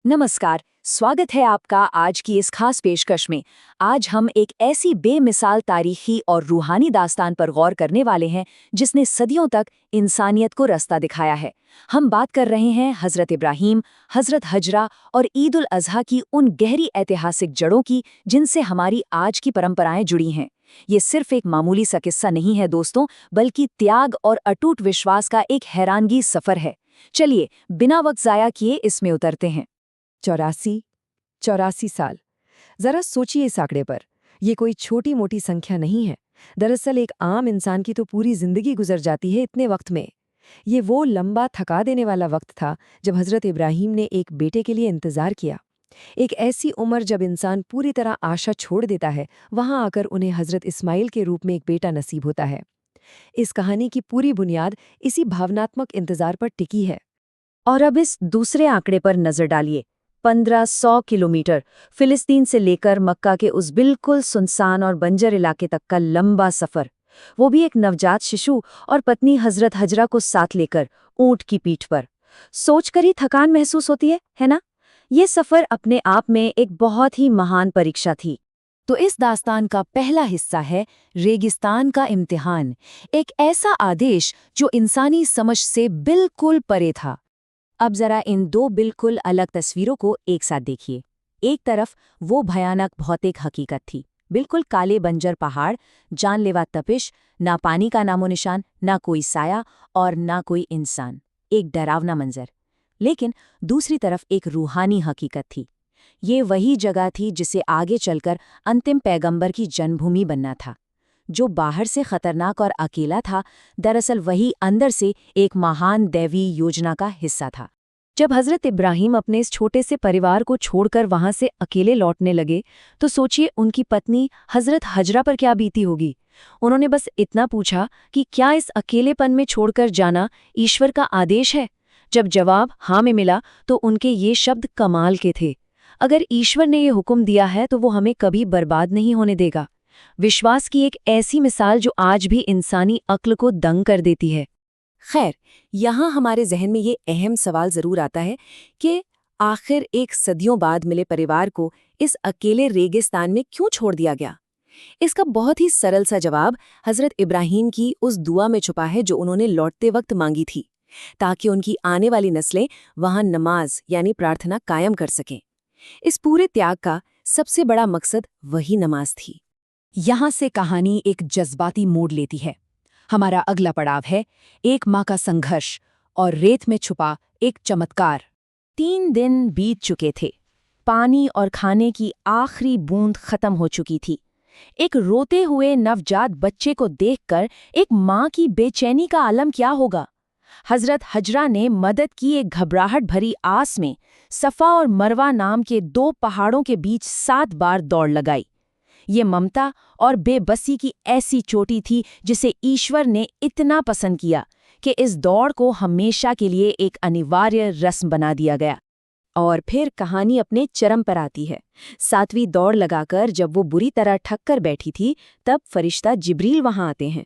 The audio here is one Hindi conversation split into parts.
नमस्कार। स्वागत है आपका आज की इस खास पेशकश में। आज हम एक ऐसी बेमिसाल तारीखी और रूहानी दास्तान पर गौर करने वाले हैं जिसने सदियों तक इंसानियत को रास्ता दिखाया है। हम बात कर रहे हैं हज़रत इब्राहीम, हज़रत हजरा और ईद उल अज़हा की उन गहरी ऐतिहासिक जड़ों की जिनसे हमारी आज की परंपराएं जुड़ी हैं। ये सिर्फ एक मामूली सा किस्सा नहीं है दोस्तों, बल्कि त्याग और अटूट विश्वास का एक हैरानगी सफ़र है। चलिए बिना वक्त ज़ाया किए इसमें उतरते हैं। 84 साल। जरा सोचिए इस आंकड़े पर। ये कोई छोटी मोटी संख्या नहीं है। दरअसल एक आम इंसान की तो पूरी जिंदगी गुजर जाती है इतने वक्त में। ये वो लंबा थका देने वाला वक्त था जब हजरत इब्राहीम ने एक बेटे के लिए इंतजार किया। एक ऐसी उम्र जब इंसान पूरी तरह आशा छोड़ देता है, वहां आकर उन्हें हजरत इस्माइल के रूप में एक बेटा नसीब होता है। इस कहानी की पूरी बुनियाद इसी भावनात्मक इंतजार पर टिकी है। और अब इस दूसरे आंकड़े पर नजर डालिए। 1500 किलोमीटर, फिलिस्तीन से लेकर मक्का के उस बिल्कुल सुनसान और बंजर इलाके तक का लंबा सफर, वो भी एक नवजात शिशु और पत्नी हजरत हजरा को साथ लेकर ऊंट की पीठ पर। सोचकर ही थकान महसूस होती है ना? ये सफर अपने आप में एक बहुत ही महान परीक्षा थी। तो इस दास्तान का पहला हिस्सा है रेगिस्तान का इम्तिहान, एक ऐसा आदेश जो इंसानी समझ से बिल्कुल परे था। अब जरा इन दो बिल्कुल अलग तस्वीरों को एक साथ देखिए। एक तरफ वो भयानक भौतिक हकीकत थी, बिल्कुल काले बंजर पहाड़, जानलेवा तपिश, ना पानी का नामो निशान, ना कोई साया और ना कोई इंसान। एक डरावना मंजर। लेकिन दूसरी तरफ एक रूहानी हकीकत थी। ये वही जगह थी जिसे आगे चलकर अंतिम पैगंबर की जन्मभूमि बनना था। जो बाहर से खतरनाक और अकेला था, दरअसल वही अंदर से एक महान दैवी योजना का हिस्सा था। जब हजरत इब्राहीम अपने इस छोटे से परिवार को छोड़कर वहां से अकेले लौटने लगे, तो सोचिए उनकी पत्नी हजरत हजरा पर क्या बीती होगी। उन्होंने बस इतना पूछा कि क्या इस अकेलेपन में छोड़कर जाना ईश्वर का आदेश है। जब जवाब हाँ में मिला, तो उनके ये शब्द कमाल के थे। अगर ईश्वर ने ये हुक्म दिया है तो वो हमें कभी बर्बाद नहीं होने देगा। विश्वास की एक ऐसी मिसाल जो आज भी इंसानी अक्ल को दंग कर देती है। खैर, यहाँ हमारे जहन में ये अहम सवाल जरूर आता है कि आखिर एक सदियों बाद मिले परिवार को इस अकेले रेगिस्तान में क्यों छोड़ दिया गया। इसका बहुत ही सरल सा जवाब हजरत इब्राहीम की उस दुआ में छुपा है जो उन्होंने लौटते वक्त मांगी थी, ताकि उनकी आने वाली नस्लें वहां नमाज यानी प्रार्थना कायम कर सकें। इस पूरे त्याग का सबसे बड़ा मकसद वही नमाज थी। यहाँ से कहानी एक जज्बाती मोड़ लेती है। हमारा अगला पड़ाव है एक माँ का संघर्ष और रेत में छुपा एक चमत्कार। 3 दिन बीत चुके थे। पानी और खाने की आखिरी बूंद खत्म हो चुकी थी। एक रोते हुए नवजात बच्चे को देखकर एक माँ की बेचैनी का आलम क्या होगा। हजरत हजरा ने मदद की एक घबराहट भरी आस में सफ़ा और मरवा नाम के 2 पहाड़ों के बीच 7 बार दौड़ लगाई। ये ममता और बेबसी की ऐसी चोटी थी जिसे ईश्वर ने इतना पसंद किया कि इस दौड़ को हमेशा के लिए एक अनिवार्य रस्म बना दिया गया। और फिर कहानी अपने चरम पर आती है। 7वीं दौड़ लगाकर जब वो बुरी तरह ठक कर बैठी थी, तब फरिश्ता जिब्रील वहां आते हैं।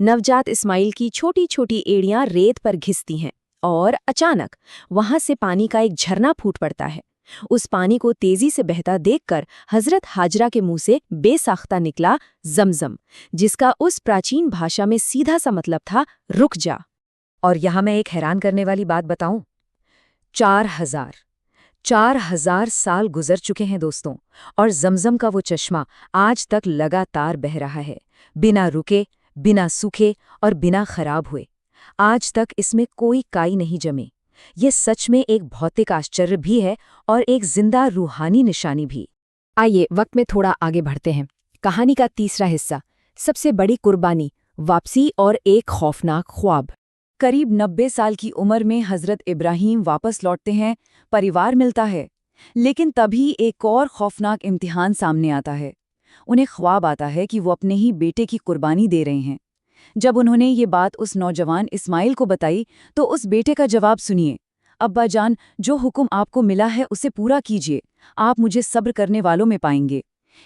नवजात इस्माइल की छोटी छोटी एड़ियां रेत पर घिसती हैं और अचानक वहां से पानी का एक झरना फूट पड़ता है। उस पानी को तेजी से बहता देखकर हजरत हाजरा के मुंह से बेसाख्ता निकला जमजम, जिसका उस प्राचीन भाषा में सीधा सा मतलब था रुक जा। और यहां मैं एक हैरान करने वाली बात बताऊं। 4,000 साल गुजर चुके हैं दोस्तों, और जमजम का वो चश्मा आज तक लगातार बह रहा है, बिना रुके, बिना सूखे और बिना खराब हुए। आज तक इसमें कोई काई नहीं जमे। ये सच में एक भौतिक आश्चर्य भी है और एक जिंदा रूहानी निशानी भी। आइए वक्त में थोड़ा आगे बढ़ते हैं। कहानी का तीसरा हिस्सा, सबसे बड़ी कुर्बानी, वापसी और एक खौफनाक ख्वाब। करीब 90 साल की उम्र में हजरत इब्राहीम वापस लौटते हैं, परिवार मिलता है। लेकिन तभी एक और खौफनाक इम्तिहान सामने आता है। उन्हें ख्वाब आता है कि वो अपने ही बेटे की कुर्बानी दे रहे हैं। जब उन्होंने ये बात उस नौजवान इस्माइल को बताई, तो उस बेटे का जवाब सुनिए। अब्बा जान, जो हुक्म आपको मिला है उसे पूरा कीजिए, आप मुझे सब्र करने वालों में पाएंगे।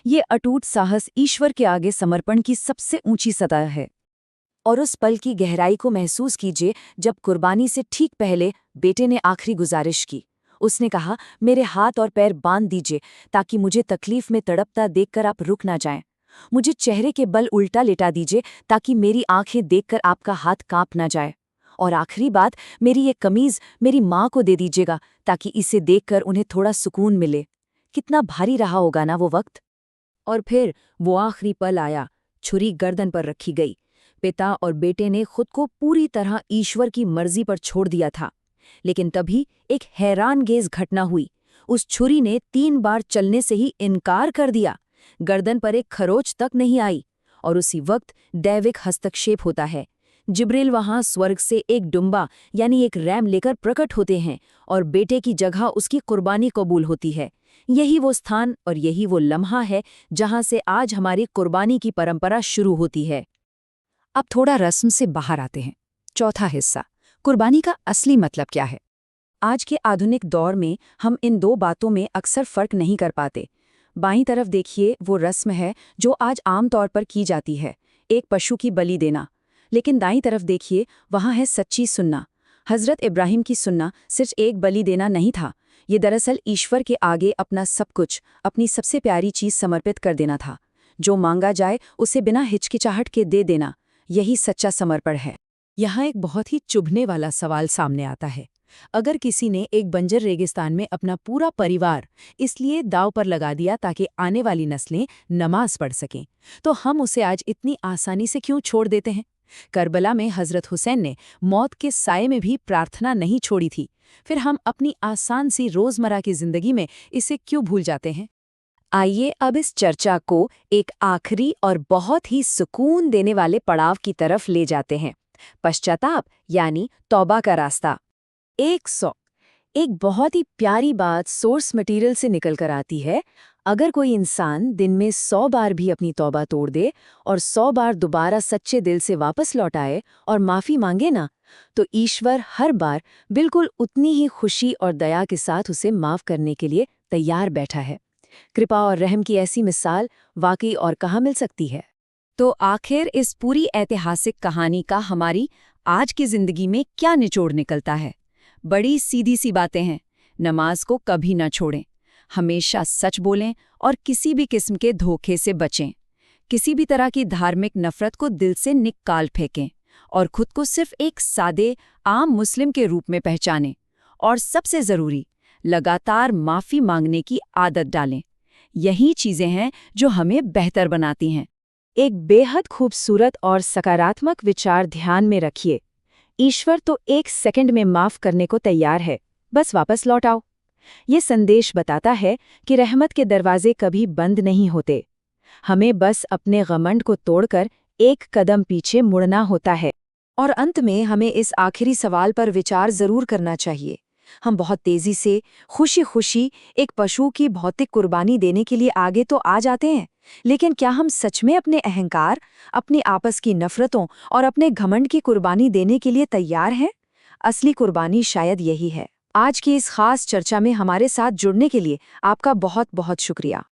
ये अटूट साहस ईश्वर के आगे समर्पण की सबसे ऊंची सतह है। और उस पल की गहराई को महसूस कीजिए जब कुर्बानी से ठीक पहले बेटे ने आखिरी गुजारिश की। उसने कहा, मेरे हाथ और पैर बांध दीजिए ताकि मुझे तकलीफ में तड़पता देखकर आप रुक ना जाएं। मुझे चेहरे के बल उल्टा लेटा दीजिए ताकि मेरी आंखें देखकर आपका हाथ कांप ना जाए। और आखिरी बात, मेरी ये कमीज मेरी माँ को दे दीजिएगा ताकि इसे देखकर उन्हें थोड़ा सुकून मिले। कितना भारी रहा होगा ना वो वक्त। और फिर वो आखिरी पल आया। छुरी गर्दन पर रखी गई। पिता और बेटे ने खुद को पूरी तरह ईश्वर की मर्जी पर छोड़ दिया था। लेकिन तभी एक हैरानगेज घटना हुई। उस छुरी ने 3 बार चलने से ही इनकार कर दिया। गर्दन पर एक खरोच तक नहीं आई। और उसी वक्त दैविक हस्तक्षेप होता है। जिब्रील वहां स्वर्ग से एक डुम्बा यानी एक रैम लेकर प्रकट होते हैं और बेटे की जगह उसकी कुर्बानी कबूल होती है। यही वो स्थान और यही वो लम्हा है जहां से आज हमारी कुर्बानी की परंपरा शुरू होती है। अब थोड़ा रस्म से बाहर आते हैं। चौथा हिस्सा, कुर्बानी का असली मतलब क्या है। आज के आधुनिक दौर में हम इन 2 बातों में अक्सर फर्क नहीं कर पाते। बाईं तरफ देखिए, वो रस्म है जो आज आम तौर पर की जाती है, एक पशु की बलि देना। लेकिन दाईं तरफ देखिए, वहाँ है सच्ची सुन्ना। हज़रत इब्राहिम की सुन्ना सिर्फ एक बलि देना नहीं था। ये दरअसल ईश्वर के आगे अपना सब कुछ, अपनी सबसे प्यारी चीज़ समर्पित कर देना था। जो मांगा जाए उसे बिना हिचकिचाहट के दे देना, यही सच्चा समर्पण है। यहाँ एक बहुत ही चुभने वाला सवाल सामने आता है। अगर किसी ने एक बंजर रेगिस्तान में अपना पूरा परिवार इसलिए दांव पर लगा दिया ताकि आने वाली नस्लें नमाज पढ़ सकें, तो हम उसे आज इतनी आसानी से क्यों छोड़ देते हैं। करबला में हज़रत हुसैन ने मौत के साये में भी प्रार्थना नहीं छोड़ी थी। फिर हम अपनी आसान सी रोज़मर्रा की ज़िंदगी में इसे क्यों भूल जाते हैं। आइए अब इस चर्चा को एक आखिरी और बहुत ही सुकून देने वाले पड़ाव की तरफ ले जाते हैं। पश्चाताप यानी तौबा का रास्ता। 100 एक बहुत ही प्यारी बात सोर्स मटेरियल से निकल कर आती है। अगर कोई इंसान दिन में 100 बार भी अपनी तौबा तोड़ दे और 100 बार दोबारा सच्चे दिल से वापस लौट आए और माफ़ी मांगे ना, तो ईश्वर हर बार बिल्कुल उतनी ही खुशी और दया के साथ उसे माफ़ करने के लिए तैयार बैठा है। कृपा और रहम की ऐसी मिसाल वाकई और कहाँ मिल सकती है। तो आखिर इस पूरी ऐतिहासिक कहानी का हमारी आज की ज़िंदगी में क्या निचोड़ निकलता है। बड़ी सीधी सी बातें हैं। नमाज को कभी ना छोड़ें, हमेशा सच बोलें और किसी भी किस्म के धोखे से बचें। किसी भी तरह की धार्मिक नफरत को दिल से निकाल फेंकें और खुद को सिर्फ एक सादे आम मुस्लिम के रूप में पहचानें। और सबसे ज़रूरी, लगातार माफ़ी मांगने की आदत डालें। यही चीज़ें हैं जो हमें बेहतर बनाती हैं। एक बेहद खूबसूरत और सकारात्मक विचार ध्यान में रखिए। ईश्वर तो 1 सेकंड में माफ़ करने को तैयार है, बस वापस लौट आओ। ये संदेश बताता है कि रहमत के दरवाजे कभी बंद नहीं होते। हमें बस अपने घमंड को तोड़कर एक कदम पीछे मुड़ना होता है। और अंत में हमें इस आखिरी सवाल पर विचार जरूर करना चाहिए। हम बहुत तेजी से खुशी खुशी एक पशु की भौतिक कुर्बानी देने के लिए आगे तो आ जाते हैं, लेकिन क्या हम सच में अपने अहंकार, अपनी आपस की नफरतों और अपने घमंड की कुर्बानी देने के लिए तैयार हैं? असली कुर्बानी शायद यही है। आज की इस खास चर्चा में हमारे साथ जुड़ने के लिए आपका बहुत बहुत शुक्रिया।